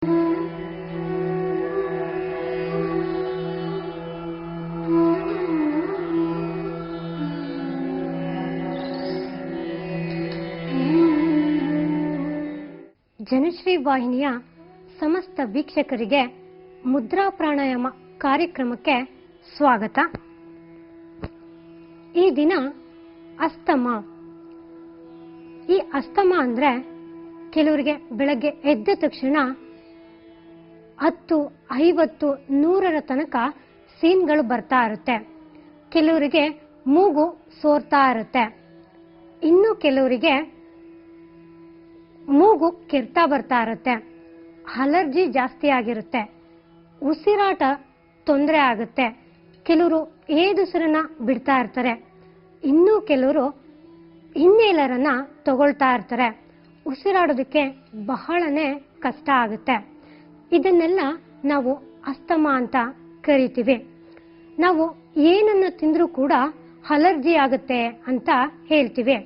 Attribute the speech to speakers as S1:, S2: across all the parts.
S1: ಜನಶ್ರೀ ವಾಹಿನಿಯ ಸಮಸ್ತ ವೀಕ್ಷಕರಿಗೆ ಮುದ್ರಾ ಪ್ರಾಣಾಯಾಮ ಕಾರ್ಯಕ್ರಮಕ್ಕೆ ಸ್ವಾಗತ. ಈ ದಿನ ಅಸ್ತಮ. ಈ ಅಸ್ತಮ ಅಂದ್ರೆ ಕೆಲವರಿಗೆ ಬೆಳಗ್ಗೆ ಎದ್ದ ತಕ್ಷಣ 10, 50, 100ರ ತನಕ ಸೀನ್ಗಳು ಬರ್ತಾ ಇರುತ್ತೆ. ಕೆಲವರಿಗೆ ಮೂಗು ಸೋರ್ತಾ ಇರುತ್ತೆ. ಇನ್ನು ಕೆಲವರಿಗೆ ಮೂಗು ಕೆರ್ತಾ ಬರ್ತಾ ಇರುತ್ತೆ. ಅಲರ್ಜಿ ಜಾಸ್ತಿ ಆಗಿರುತ್ತೆ. ಉಸಿರಾಟ ತೊಂದರೆ ಆಗುತ್ತೆ. ಕೆಲವರು ಏದುಸಿರನ್ನ ಬಿಡ್ತಾ ಇರ್ತಾರೆ. ಇನ್ನು ಕೆಲವರು ಇನ್ಹೇಲರ್ ಅನ್ನ ತಗೊಳ್ತಾ ಇರ್ತಾರೆ. ಉಸಿರಾಡೋದಕ್ಕೆ ಬಹಳನೇ ಕಷ್ಟ ಆಗುತ್ತೆ. ಇದನ್ನೆಲ್ಲ ನಾವು ಅಸ್ತಮ ಅಂತ ಕರಿತೀವಿ. ನಾವು ಏನನ್ನ ತಿಂದ್ರೂ ಕೂಡ ಅಲರ್ಜಿ ಆಗುತ್ತೆ ಅಂತ ಹೇಳ್ತೀವಿ.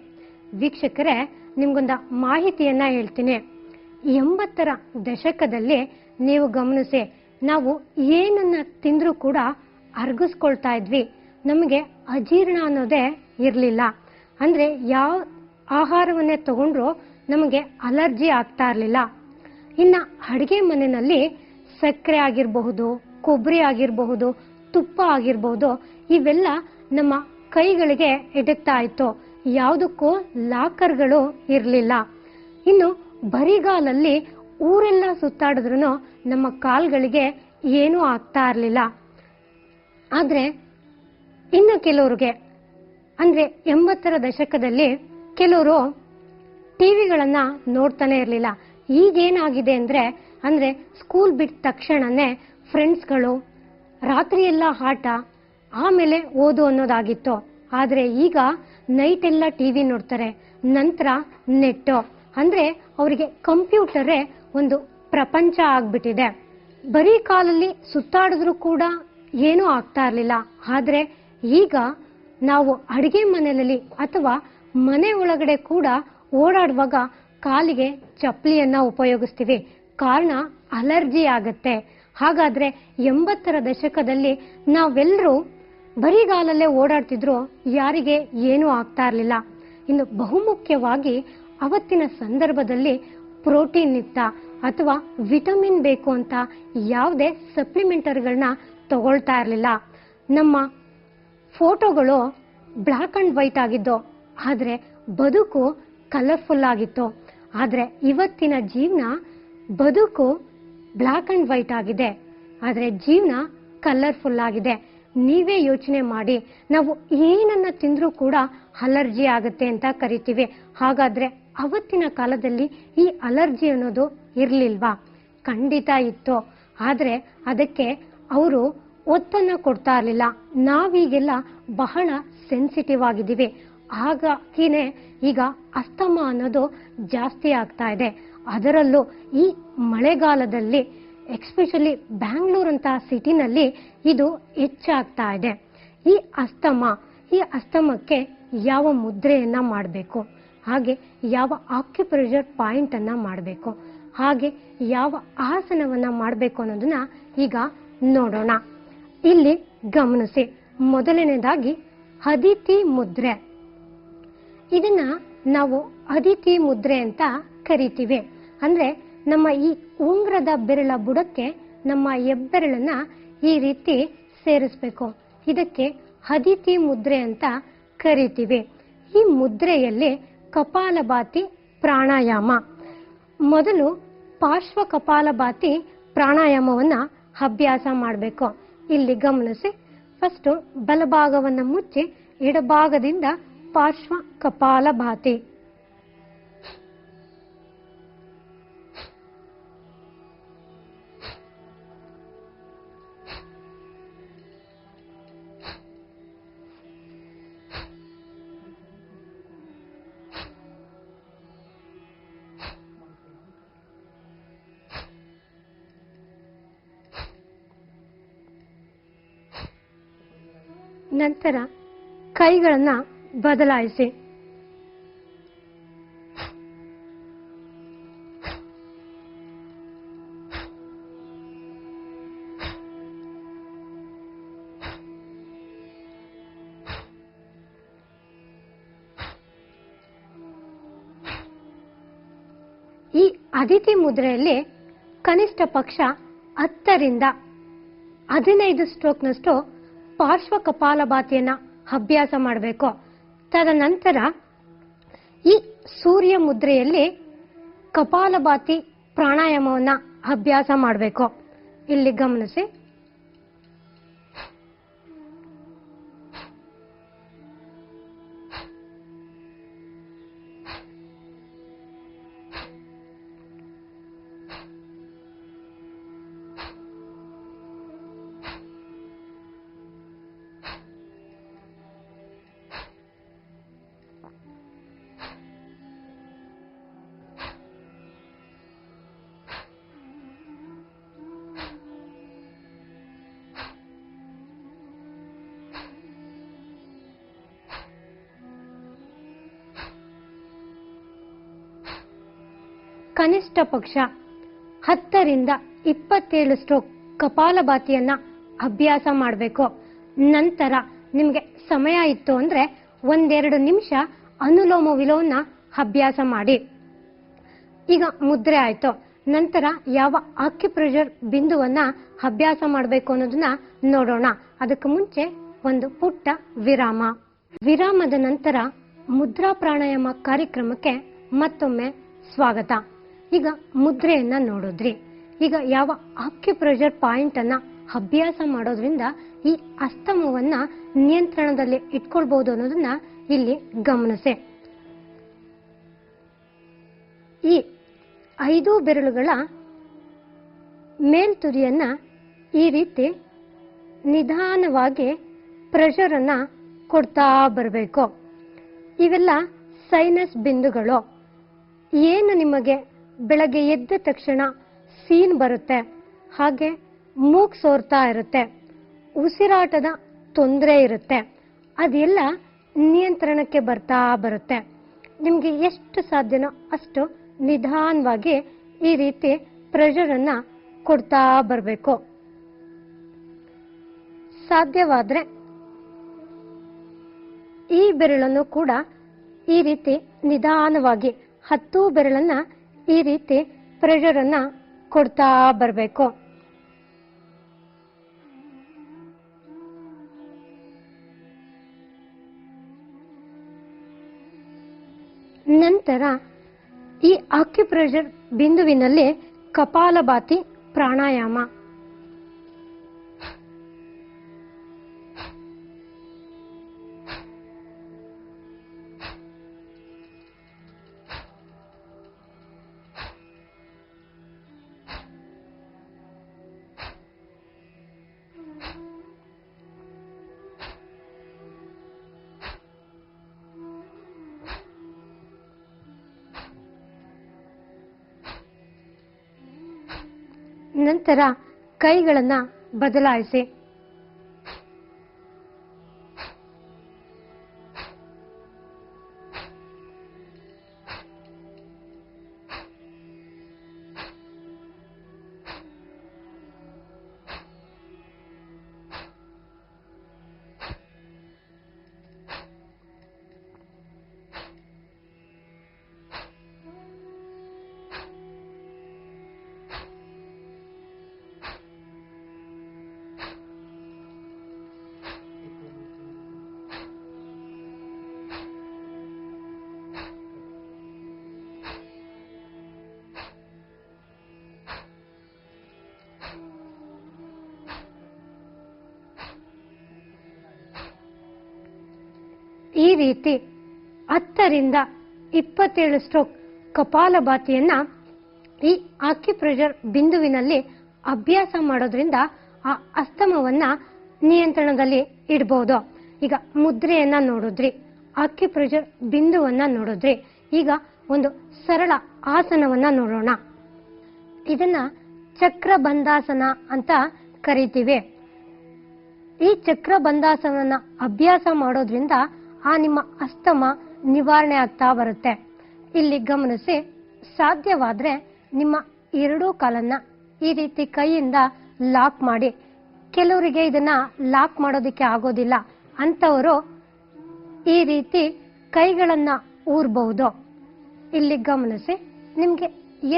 S1: ವೀಕ್ಷಕರೇ, ನಿಮ್ಗೊಂದು ಮಾಹಿತಿಯನ್ನ ಹೇಳ್ತೀನಿ. 80ರ ದಶಕದಲ್ಲಿ ನೀವು ಗಮನಿಸಿ, ನಾವು ಏನನ್ನ ತಿಂದ್ರೂ ಕೂಡ ಅರ್ಗಿಸ್ಕೊಳ್ತಾ ಇದ್ವಿ. ನಮಗೆ ಅಜೀರ್ಣ ಅನ್ನೋದೇ ಇರಲಿಲ್ಲ. ಅಂದ್ರೆ ಯಾವ ಆಹಾರವನ್ನೇ ತಗೊಂಡ್ರು ನಮಗೆ ಅಲರ್ಜಿ ಆಗ್ತಾ ಇರಲಿಲ್ಲ. ಇನ್ನ ಅಡಿಗೆ ಮನೆಯಲ್ಲಿ ಸಕ್ಕರೆ ಆಗಿರಬಹುದು, ಕೊಬ್ಬರಿ ಆಗಿರಬಹುದು, ತುಪ್ಪ ಆಗಿರಬಹುದು, ಇವೆಲ್ಲ ನಮ್ಮ ಕೈಗಳಿಗೆ ಎಟಕ್ತಾ ಇತ್ತು. ಯಾವುದಕ್ಕೂ ಲಾಕರ್ಗಳು ಇರಲಿಲ್ಲ. ಇನ್ನು ಬರಿಗಾಲಲ್ಲಿ ಊರೆಲ್ಲ ಸುತ್ತಾಡಿದ್ರು ನಮ್ಮ ಕಾಲ್ಗಳಿಗೆ ಏನೂ ಆಗ್ತಾ ಇರಲಿಲ್ಲ. ಆದ್ರೆ ಇನ್ನು ಕೆಲವ್ರಿಗೆ ಅಂದ್ರೆ 80ರ ದಶಕದಲ್ಲಿ ಕೆಲವರು ಟಿವಿಗಳನ್ನ ನೋಡ್ತಾನೆ ಇರಲಿಲ್ಲ. ಈಗೇನಾಗಿದೆ ಅಂದ್ರೆ ಸ್ಕೂಲ್ ಬಿಟ್ಟ ತಕ್ಷಣನೇ ಫ್ರೆಂಡ್ಸ್ಗಳು, ರಾತ್ರಿ ಎಲ್ಲ ಆಟ, ಆಮೇಲೆ ಓದು ಅನ್ನೋದಾಗಿತ್ತು. ಆದ್ರೆ ಈಗ ನೈಟ್ ಎಲ್ಲ ಟಿವಿ ನೋಡ್ತಾರೆ. ನಂತರ ನೆಟ್, ಅಂದ್ರೆ ಅವರಿಗೆ ಕಂಪ್ಯೂಟರೇ ಒಂದು ಪ್ರಪಂಚ ಆಗ್ಬಿಟ್ಟಿದೆ. ಬರೀ ಕಾಲಲ್ಲಿ ಸುತ್ತಾಡಿದ್ರು ಕೂಡ ಏನೂ ಆಗ್ತಾ ಇರಲಿಲ್ಲ. ಆದ್ರೆ ಈಗ ನಾವು ಅಡಿಗೆ ಮನೆಯಲ್ಲಿ ಅಥವಾ ಮನೆ ಒಳಗಡೆ ಕೂಡ ಓಡಾಡುವಾಗ ಕಾಲಿಗೆ ಚಪ್ಪಲಿಯನ್ನ ಉಪಯೋಗಿಸ್ತೀವಿ. ಕಾರಣ ಅಲರ್ಜಿ ಆಗತ್ತೆ. ಹಾಗಾದ್ರೆ 80ರ ದಶಕದಲ್ಲಿ ನಾವೆಲ್ಲರೂ ಬರಿಗಾಲಲ್ಲೇ ಓಡಾಡ್ತಿದ್ರು, ಯಾರಿಗೆ ಏನೂ ಆಗ್ತಾ ಇರಲಿಲ್ಲ. ಇನ್ನು ಬಹುಮುಖ್ಯವಾಗಿ ಅವತ್ತಿನ ಸಂದರ್ಭದಲ್ಲಿ ಪ್ರೋಟೀನ್ ಯುಕ್ತ ಅಥವಾ ವಿಟಮಿನ್ ಬೇಕು ಅಂತ ಯಾವುದೇ ಸಪ್ಲಿಮೆಂಟರಿಗಳನ್ನ ತಗೊಳ್ತಾ ಇರಲಿಲ್ಲ. ನಮ್ಮ ಫೋಟೋಗಳು ಬ್ಲಾಕ್ ಅಂಡ್ ವೈಟ್ ಆಗಿದ್ದು, ಆದ್ರೆ ಬದುಕು ಕಲರ್ಫುಲ್ ಆಗಿತ್ತು. ಆದ್ರೆ ಇವತ್ತಿನ ಜೀವನ ಬದುಕು ಬ್ಲಾಕ್ ಅಂಡ್ ವೈಟ್ ಆಗಿದೆ, ಆದ್ರೆ ಜೀವನ ಕಲರ್ಫುಲ್ ಆಗಿದೆ. ನೀವೇ ಯೋಚನೆ ಮಾಡಿ, ನಾವು ಏನನ್ನ ತಿಂದ್ರೂ ಕೂಡ ಅಲರ್ಜಿ ಆಗುತ್ತೆ ಅಂತ ಕರಿತೀವಿ. ಹಾಗಾದ್ರೆ ಅವತ್ತಿನ ಕಾಲದಲ್ಲಿ ಈ ಅಲರ್ಜಿ ಅನ್ನೋದು ಇರ್ಲಿಲ್ವಾ? ಖಂಡಿತ ಇತ್ತು. ಆದ್ರೆ ಅದಕ್ಕೆ ಅವರು ಒತ್ತನ್ನ ಕೊಡ್ತಾ ಇರಲಿಲ್ಲ. ನಾವೀಗೆಲ್ಲ ಬಹಳ ಸೆನ್ಸಿಟಿವ್ ಆಗಿದ್ದೀವಿ. ಹಾಗಾಗಿನೇ ಈಗ ಅಸ್ತಮ ಅನ್ನೋದು ಜಾಸ್ತಿ ಆಗ್ತಾ ಇದೆ. ಅದರಲ್ಲೂ ಈ ಮಳೆಗಾಲದಲ್ಲಿ ಎಸ್ಪೆಷಲಿ ಬ್ಯಾಂಗ್ಳೂರ್ ಅಂತ ಸಿಟಿನಲ್ಲಿ ಇದು ಹೆಚ್ಚಾಗ್ತಾ ಇದೆ. ಈ ಅಸ್ತಮಕ್ಕೆ ಯಾವ ಮುದ್ರೆಯನ್ನ ಮಾಡಬೇಕು, ಹಾಗೆ ಯಾವ ಆಕ್ಯುಪ್ರೆಷರ್ ಪಾಯಿಂಟ್ ಅನ್ನ ಮಾಡಬೇಕು, ಹಾಗೆ ಯಾವ ಆಸನವನ್ನ ಮಾಡಬೇಕು ಅನ್ನೋದನ್ನ ಈಗ ನೋಡೋಣ. ಇಲ್ಲಿ ಗಮನಿಸಿ, ಮೊದಲನೇದಾಗಿ ಅದಿತಿ ಮುದ್ರೆ. ಇದನ್ನ ನಾವು ಅದಿತಿ ಮುದ್ರೆ ಅಂತ ಕರಿತೀವಿ. ಅಂದ್ರೆ ನಮ್ಮ ಈ ಉಂಗ್ರದ ಬೆರಳ ಬುಡಕ್ಕೆ ನಮ್ಮ ಹೆಬ್ಬೆರಳನ್ನ ಈ ರೀತಿ ಸೇರಿಸಬೇಕು. ಇದಕ್ಕೆ ಅದಿತಿ ಮುದ್ರೆ ಅಂತ ಕರಿತೀವಿ. ಈ ಮುದ್ರೆಯಲ್ಲಿ ಕಪಾಲಭಾತಿ ಪ್ರಾಣಾಯಾಮ. ಮೊದಲು ಪಾರ್ಶ್ವ ಕಪಾಲಭಾತಿ ಪ್ರಾಣಾಯಾಮವನ್ನ ಅಭ್ಯಾಸ ಮಾಡಬೇಕು. ಇಲ್ಲಿ ಗಮನಿಸಿ, ಫಸ್ಟ್ ಬಲಭಾಗವನ್ನ ಮುಚ್ಚಿ ಎಡಭಾಗದಿಂದ ಪಾರ್ಶ್ವ ಕಪಾಲಭಾತಿ. ನಂತರ ಕೈಗಳನ್ನ ಬದಲಾಯಿಸಿ. ಅದಿತಿ ಮುದ್ರೆಯಲ್ಲಿ ಕನಿಷ್ಠ ಪಕ್ಷ 10 ರಿಂದ 15 ಸ್ಟ್ರೋಕ್ನಷ್ಟು ಪಾರ್ಶ್ವ ಕಪಾಲಭಾತಿಯನ್ನ ಅಭ್ಯಾಸ ಮಾಡಬೇಕು. ತದನಂತರ ಈ ಸೂರ್ಯ ಮುದ್ರೆಯಲ್ಲಿ ಕಪಾಲಭಾತಿ ಪ್ರಾಣಾಯಾಮವನ್ನ ಅಭ್ಯಾಸ ಮಾಡಬೇಕು. ಇಲ್ಲಿ ಗಮನಿಸಿ. ಕನಿಷ್ಠ ಪಕ್ಷ 10 ರಿಂದ 27 ಸ್ಟ್ರೋಕ್ ಕಪಾಲಭಾತಿಯನ್ನ ಅಭ್ಯಾಸ ಮಾಡಬೇಕು. ನಂತರ ನಿಮಗೆ ಸಮಯ ಇತ್ತು ಅಂದ್ರೆ 1-2 ನಿಮಿಷ ಅನುಲೋಮ ವಿಲೋಮನ ಅಭ್ಯಾಸ ಮಾಡಿ. ಈಗ ಮುದ್ರೆ ಆಯ್ತು. ನಂತರ ಯಾವ ಆಕ್ಯುಪ್ರೆಷರ್ ಬಿಂದುವನ್ನ ಅಭ್ಯಾಸ ಮಾಡಬೇಕು ಅನ್ನೋದನ್ನ ನೋಡೋಣ. ಅದಕ್ಕೆ ಮುಂಚೆ ಒಂದು ಪುಟ್ಟ ವಿರಾಮ. ವಿರಾಮದ ನಂತರ ಮುದ್ರಾ ಪ್ರಾಣಾಯಾಮ ಕಾರ್ಯಕ್ರಮಕ್ಕೆ ಮತ್ತೊಮ್ಮೆ ಸ್ವಾಗತ. ಈಗ ಮುದ್ರೆಯನ್ನ ನೋಡಿದ್ರಿ. ಈಗ ಯಾವ ಆಕ್ಯುಪ್ರೆಷರ್ ಪಾಯಿಂಟ್ ಅನ್ನ ಅಭ್ಯಾಸ ಮಾಡೋದ್ರಿಂದ ಈ ಅಸ್ತಮವನ್ನ ನಿಯಂತ್ರಣದಲ್ಲಿ ಇಟ್ಕೊಳ್ಬಹುದು ಅನ್ನೋದನ್ನ ಇಲ್ಲಿ ಗಮನಿಸಿ. ಈ 5 ಬೆರಳುಗಳ ಮೇಲ್ತುದಿಯನ್ನ ಈ ರೀತಿ ನಿಧಾನವಾಗಿ ಪ್ರೆಷರ್ ಅನ್ನ ಕೊಡ್ತಾ ಬರಬೇಕು. ಇವೆಲ್ಲ ಸೈನಸ್ ಬಿಂದುಗಳು. ಏನು ನಿಮಗೆ ಬೆಳಗ್ಗೆ ಎದ್ದ ತಕ್ಷಣ ಸೀನ್ ಬರುತ್ತೆ, ಹಾಗೆ ಮೂಗ್ ಸೋರ್ತಾ ಇರುತ್ತೆ, ಉಸಿರಾಟದ ತೊಂದರೆ ಇರುತ್ತೆ, ಅದೆಲ್ಲ ನಿಯಂತ್ರಣಕ್ಕೆ ಬರ್ತಾ ಬರುತ್ತೆ. ನಿಮ್ಗೆ ಎಷ್ಟು ಸಾಧ್ಯನೋ ಅಷ್ಟು ನಿಧಾನವಾಗಿ ಈ ರೀತಿ ಪ್ರೆಷರ್ ಅನ್ನ ಕೊಡ್ತಾ ಬರಬೇಕು. ಸಾಧ್ಯವಾದ್ರೆ ಈ ಬೆರಳನ್ನು ಕೂಡ ಈ ರೀತಿ ನಿಧಾನವಾಗಿ 10 ಬೆರಳನ್ನ ಈ ರೀತಿ ಪ್ರೆಷರ್ ಅನ್ನ ಕೊಡ್ತಾ ಬರಬೇಕು. ನಂತರ ಈ ಆಕ್ಯುಪ್ರೆಷರ್ ಬಿಂದುವಿನಲ್ಲಿ ಕಪಾಲಭಾತಿ ಪ್ರಾಣಾಯಾಮ. ನಂತರ ಕೈಗಳನ್ನ ಬದಲಾಯಿಸಿ. ಈ ರೀತಿ 10 ರಿಂದ 27 ಸ್ಟ್ರೋಕ್ ಕಪಾಲಭಾತಿಯನ್ನ ಈ ಆಕ್ಯುಪ್ರೆಷರ್ ಬಿಂದುವಿನಲ್ಲಿ ಅಭ್ಯಾಸ ಮಾಡೋದ್ರಿಂದ ಆ ಅಸ್ತಮವನ್ನ ನಿಯಂತ್ರಣದಲ್ಲಿ ಇಡಬಹುದು. ಈಗ ಮುದ್ರೆಯನ್ನ ನೋಡಿದ್ರಿ, ಆಕ್ಯುಪ್ರೆಷರ್ ಬಿಂದುವನ್ನ ನೋಡಿದ್ರಿ. ಈಗ ಒಂದು ಸರಳ ಆಸನವನ್ನ ನೋಡೋಣ. ಇದನ್ನ ಚಕ್ರಬಂಧಾಸನ ಅಂತ ಕರಿತೀವಿ. ಈ ಚಕ್ರಬಂಧಾಸನವನ್ನ ಅಭ್ಯಾಸ ಮಾಡೋದ್ರಿಂದ ಆ ನಿಮ್ಮ ಅಸ್ತಮ ನಿವಾರಣೆ ಆಗ್ತಾ ಬರುತ್ತೆ. ಇಲ್ಲಿ ಗಮನಿಸಿ, ಸಾಧ್ಯವಾದ್ರೆ ನಿಮ್ಮ 2 ಕಾಲನ್ನ ಈ ರೀತಿ ಕೈಯಿಂದ ಲಾಕ್ ಮಾಡಿ. ಕೆಲವರಿಗೆ ಇದನ್ನ ಲಾಕ್ ಮಾಡೋದಕ್ಕೆ ಆಗೋದಿಲ್ಲ ಅಂತವರು ಈ ರೀತಿ ಕೈಗಳನ್ನ ಊರಬಹುದು. ಇಲ್ಲಿ ಗಮನಿಸಿ, ನಿಮ್ಗೆ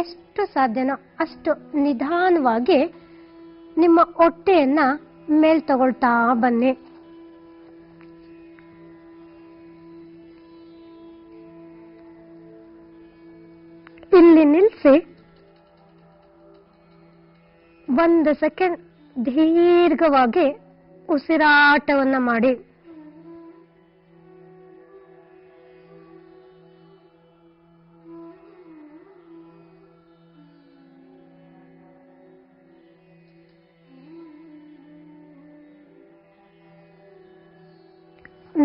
S1: ಎಷ್ಟು ಎಷ್ಟು ಸಾಧ್ಯನೋ ಅಷ್ಟು ನಿಧಾನವಾಗಿ ನಿಮ್ಮ ಹೊಟ್ಟೆಯನ್ನ ಮೇಲ್ ತಗೊಳ್ತಾ ಬನ್ನಿ. ಇಲ್ಲಿ ನಿಲ್ಲಿಸಿ 1 ಸೆಕೆಂಡ್ ದೀರ್ಘವಾಗಿ ಉಸಿರಾಟವನ್ನ ಮಾಡಿ.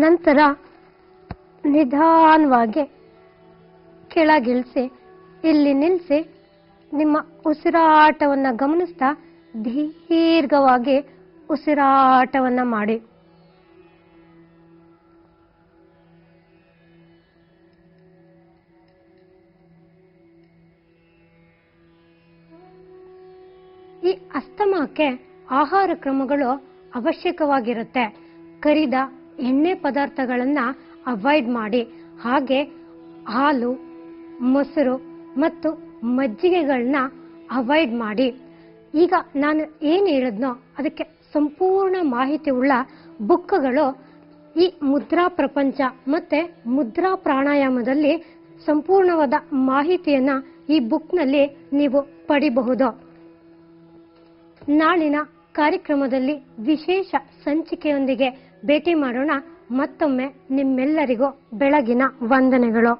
S1: ನಂತರ ನಿಧಾನವಾಗಿ ಕೆಳಗಿಳಿಸಿ ಇಲ್ಲಿ ನಿಲ್ಲಿಸಿ ನಿಮ್ಮ ಉಸಿರಾಟವನ್ನ ಗಮನಿಸ್ತಾ ದೀರ್ಘವಾಗಿ ಉಸಿರಾಟವನ್ನ ಮಾಡಿ. ಈ ಅಸ್ತಮಾಕ್ಕೆ ಆಹಾರ ಕ್ರಮಗಳು ಅವಶ್ಯಕವಾಗಿರುತ್ತೆ. ಕರಿದ ಎಣ್ಣೆ ಪದಾರ್ಥಗಳನ್ನ ಅವಾಯ್ಡ್ ಮಾಡಿ. ಹಾಗೆ ಹಾಲು, ಮೊಸರು ಮತ್ತು ಮಜ್ಜಿಗೆಗಳನ್ನ ಅವಾಯ್ಡ್ ಮಾಡಿ. ಈಗ ನಾನು ಏನು ಹೇಳಿದ್ನೋ ಅದಕ್ಕೆ ಸಂಪೂರ್ಣ ಮಾಹಿತಿ ಉಳ್ಳ ಬುಕ್ಗಳು ಈ ಮುದ್ರಾ ಪ್ರಪಂಚ ಮತ್ತೆ ಮುದ್ರಾ ಪ್ರಾಣಾಯಾಮದಲ್ಲಿ ಸಂಪೂರ್ಣವಾದ ಮಾಹಿತಿಯನ್ನ ಈ ಬುಕ್ನಲ್ಲಿ ನೀವು ಪಡಿಬಹುದು. ನಾಳಿನ ಕಾರ್ಯಕ್ರಮದಲ್ಲಿ ವಿಶೇಷ ಸಂಚಿಕೆಯೊಂದಿಗೆ ಭೇಟಿ ಮಾಡೋಣ. ಮತ್ತೊಮ್ಮೆ ನಿಮ್ಮೆಲ್ಲರಿಗೂ ಬೆಳಗಿನ ವಂದನೆಗಳು.